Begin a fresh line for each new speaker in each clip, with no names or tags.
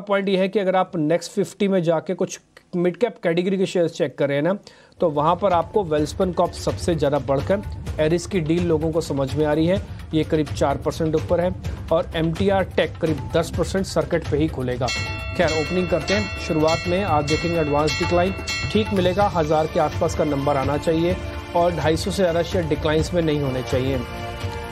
Point ये है कि अगर आप नेक्स्ट 50 में जाके कुछ मिड कैप कैटेगरी के शेयर्स चेक कर रहे हैं ना, तो वहाँ पर आपको वेल्सपन कॉर्प सबसे ज़्यादा बढ़कर, एरिस की डील लोगों को समझ में आ रही है, ये करीब 4% ऊपर है, और MTR टेक करीब 10% सर्किट पे ही खुलेगा। खैर ओपनिंग करते हैं। शुरुआत में आप देखेंगे एडवांस डिक्लाइन ठीक मिलेगा, 1000 के आसपास का नंबर आना चाहिए और 250 से ज़्यादा शेयर डिक्लाइंस में नहीं होने चाहिए।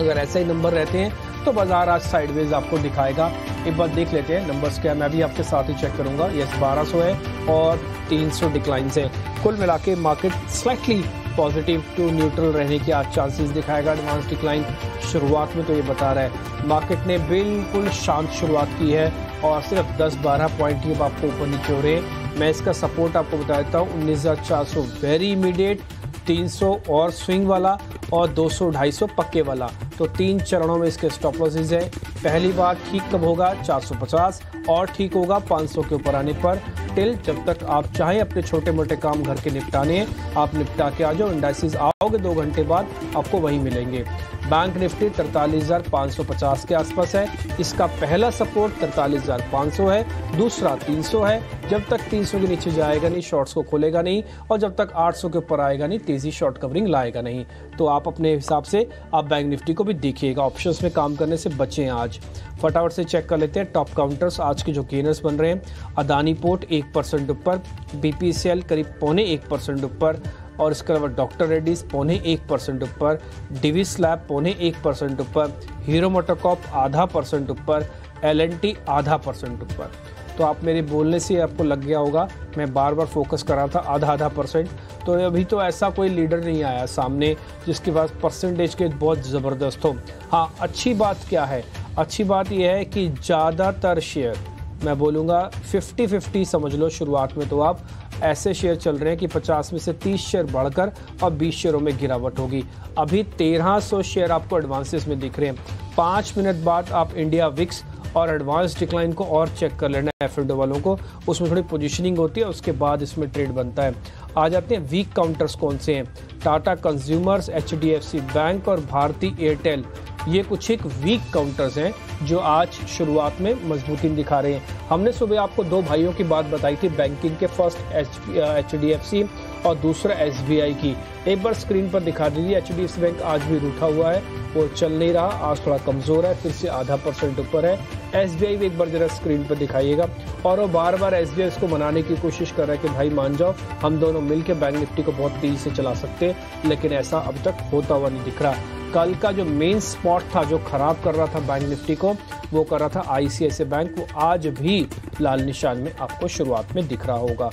अगर ऐसे ही नंबर रहते हैं तो बाजार आज साइडवेज आपको दिखाएगा। एक बार देख लेते हैं नंबर्स क्या, मैं भी आपके साथ ही चेक करूंगा। यस 1200 है और 300 डिक्लाइन है। कुल मिला के market slightly positive to neutral रहने की आज चांसेस दिखाएगा। एडवांस डिक्लाइन शुरुआत में तो ये बता रहा है। मार्केट ने बिल्कुल शांत शुरुआत की है और सिर्फ 10-12 पॉइंट ही आपको ऊपर नीचे हो रहे हैं। मैं इसका सपोर्ट आपको बता देता हूँ 19,400 वेरी इमीडिएट, 300 और स्विंग वाला और 200-250 पक्के वाला। तो 3 चरणों में इसके स्टॉप लॉसेस है। पहली बार ठीक कब होगा 450 और ठीक होगा 500 के ऊपर आने पर। टिल जब तक आप चाहें अपने छोटे मोटे काम घर के निपटाने हैं आप निपटा के आ जाओ। इंडाइसिस आओगे 2 घंटे बाद आपको वही मिलेंगे। बैंक निफ्टी 43,550 के आसपास है। इसका पहला सपोर्ट 43,500 है, दूसरा 300 है। जब तक 300 के नीचे जाएगा नहीं शॉर्ट्स को खोलेगा नहीं, और जब तक 800 के ऊपर आएगा नहीं तेजी शॉर्ट कवरिंग लाएगा नहीं। तो आप अपने हिसाब से आप बैंक निफ्टी को भी देखिएगा। ऑप्शंस में काम करने से बचें। आज फटाफट से चेक कर लेते हैं टॉप काउंटर्स आज के जो गेनर्स बन रहे हैं। अदानी पोर्ट 1% ऊपर, BPCL करीब 0.25% ऊपर, और इसके अलावा डॉक्टर रेड्डीज 0.1% ऊपर, डिविस लैब 0.1% ऊपर, हीरो मोटोकॉर्प 0.5% ऊपर, L&T 0.5% ऊपर। तो आप मेरे बोलने से आपको लग गया होगा, मैं बार बार फोकस कर रहा था 0.5%। तो अभी तो ऐसा कोई लीडर नहीं आया सामने जिसके पास परसेंटेज के बहुत ज़बरदस्त हो। हाँ, अच्छी बात क्या है? अच्छी बात यह है कि ज़्यादातर शेयर, मैं बोलूँगा 50-50 समझ लो। शुरुआत में तो आप ऐसे शेयर चल रहे हैं कि 50 में से 30 शेयर बढ़कर और 20 शेयरों में गिरावट होगी। अभी 1300 शेयर आपको एडवांसेस में दिख रहे हैं। 5 मिनट बाद आप इंडिया विक्स और एडवांस डिक्लाइन को और चेक कर लेना है एफएनडो वालों को, उसमें थोड़ी पोजीशनिंग होती है, उसके बाद इसमें ट्रेड बनता है। आ जाते हैं वीक काउंटर्स कौन से हैं। टाटा कंज्यूमर्स, HDFC बैंक और भारती एयरटेल, ये कुछ एक वीक काउंटर्स हैं जो आज शुरुआत में मजबूती दिखा रहे हैं। हमने सुबह आपको 2 भाइयों की बात बताई थी बैंकिंग के, फर्स्ट HDFC और दूसरा SBI की। एक बार स्क्रीन पर दिखा दीजिए। HDFC बैंक आज भी रूठा हुआ है, वो चल नहीं रहा, आज थोड़ा कमजोर है, फिर से 0.5% ऊपर है। SBI भी एक बार जरा स्क्रीन पर दिखाइएगा। और वो बार बार SBI इसको मनाने की कोशिश कर रहा है कि भाई मान जाओ, हम दोनों मिलकर बैंक निफ्टी को बहुत तेजी से चला सकते हैं, लेकिन ऐसा अब तक होता हुआ नहीं दिख रहा। कल का जो मेन स्पॉट था जो खराब कर रहा था बैंक निफ्टी को, वो कर रहा था ICICI बैंक, वो आज भी लाल निशान में आपको शुरुआत में दिख रहा होगा।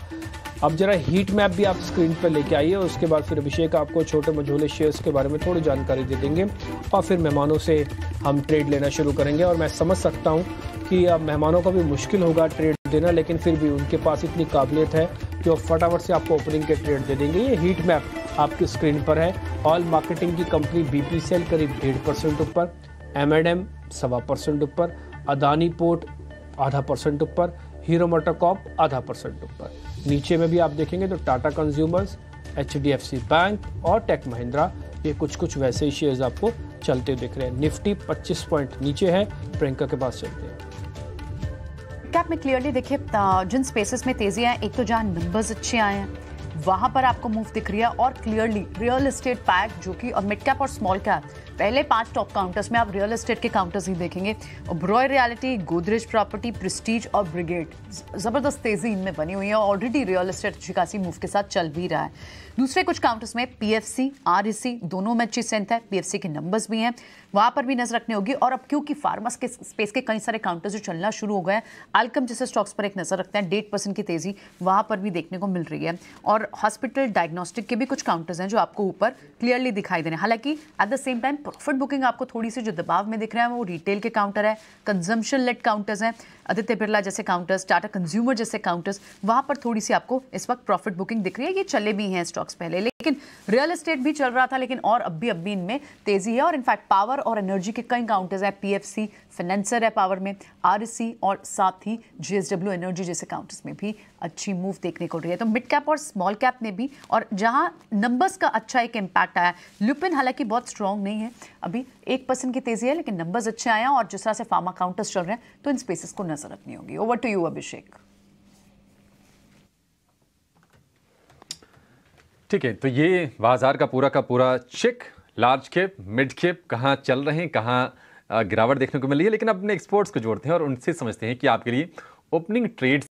अब जरा हीट मैप भी आप स्क्रीन पर लेके आइए, उसके बाद फिर अभिषेक आपको छोटे मझोले शेयर्स के बारे में थोड़ी जानकारी दे देंगे और फिर मेहमानों से हम ट्रेड लेना शुरू करेंगे। और मैं समझ सकता हूँ कि अब मेहमानों का भी मुश्किल होगा ट्रेड देना, लेकिन फिर भी उनके पास इतनी काबिलियत है कि वो फटाफट से आपको ओपनिंग के ट्रेड दे देंगे। ये हीट मैप आपकी स्क्रीन पर है। ऑल मार्केटिंग की कंपनी BPCL करीब 1.5% ऊपर, M&M 1.25% ऊपर, अदानी पोर्ट 0.5% ऊपर, हीरो मोटोकॉर्प 0.5% ऊपर। नीचे में भी आप देखेंगे तो टाटा कंज्यूमर्स, HDFC बैंक और टेक महिंद्रा, ये कुछ वैसे ही शेयर्स आपको चलते दिख रहे हैं। निफ्टी 25 पॉइंट नीचे है। प्रियंका के पास चलते हैं।
कैप में क्लियरली देखिए जिन स्पेसेस में तेजी है, एक तो जहां नंबर्स अच्छे आए हैं वहां पर आपको मूव दिख रही है, और क्लियरली रियल एस्टेट पैक जो कि, और मिड कैप और स्मॉल कैप, पहले 5 टॉप काउंटर्स में आप रियल एस्टेट के काउंटर्स ही देखेंगे। Oberoi reality, Godrej property, Prestige और ब्रिगेड, जबरदस्त तेजी इनमें बनी हुई है। ऑलरेडी रियल एस्टेट अच्छी खासी मूव के साथ चल भी रहा है। दूसरे कुछ काउंटर्स में PFC, REC दोनों में अच्छी स्ट्रेंथ है। PFC के नंबर्स भी हैं, वहां पर भी नजर रखनी होगी। और अब क्योंकि फार्मास के स्पेस के कई सारे काउंटर्स जो चलना शुरू हो गए हैं, अल्कम जैसे स्टॉक्स पर एक नजर रखते हैं, 1.5% की तेजी वहां पर भी देखने को मिल रही है। और हॉस्पिटल डायग्नोस्टिक के भी कुछ काउंटर्स हैं जो आपको ऊपर क्लियरली दिखाई दे रहे हैं। हालांकि at the same time profit booking आपको थोड़ी सी जो दबाव में दिख रहा है वो रिटेल के काउंटर है, कंजम्पशन लेड काउंटर्स हैं, आदित्य बिरला जैसे काउंटर्स, टाटा कंज्यूमर जैसे काउंटर्स, वहां पर थोड़ी सी आपको इस वक्त प्रॉफिट बुकिंग दिख रही है। ये चले भी हैं स्टॉक्स पहले, लेकिन रियल एस्टेट भी चल रहा था, लेकिन और अब भी इनमें तेजी है। और इनफैक्ट पावर और एनर्जी के कई काउंटर्स हैं, PFC फाइनेंसर है पावर में, REC और साथ ही JSW एनर्जी जैसे काउंटर्स में भी अच्छी मूव देखने को रही है। तो मिड कैप और स्मॉल कैप ने भी, और जहां नंबर्स का अच्छा एक इम्पैक्ट आया। लुपिन हालांकि बहुत स्ट्रांग नहीं है, अभी 1% की तेजी है, लेकिन नंबर्स अच्छे आए हैं और जिस तरह से फार्मा काउंटर्स चल रहे हैं तो इन स्पेसेस को नजर रखनी होगी। Over to you Abhishek.
ठीक है, तो ये बाजार का पूरा check, large cap, mid cap कहाँ चल रहे हैं, कहाँ गिरावट देखने को मिली है। लेकिन अपने एक्सपर्ट्स को जोड़ते हैं और उनसे समझते हैं कि आपके लिए ओपनिंग ट्रेड्स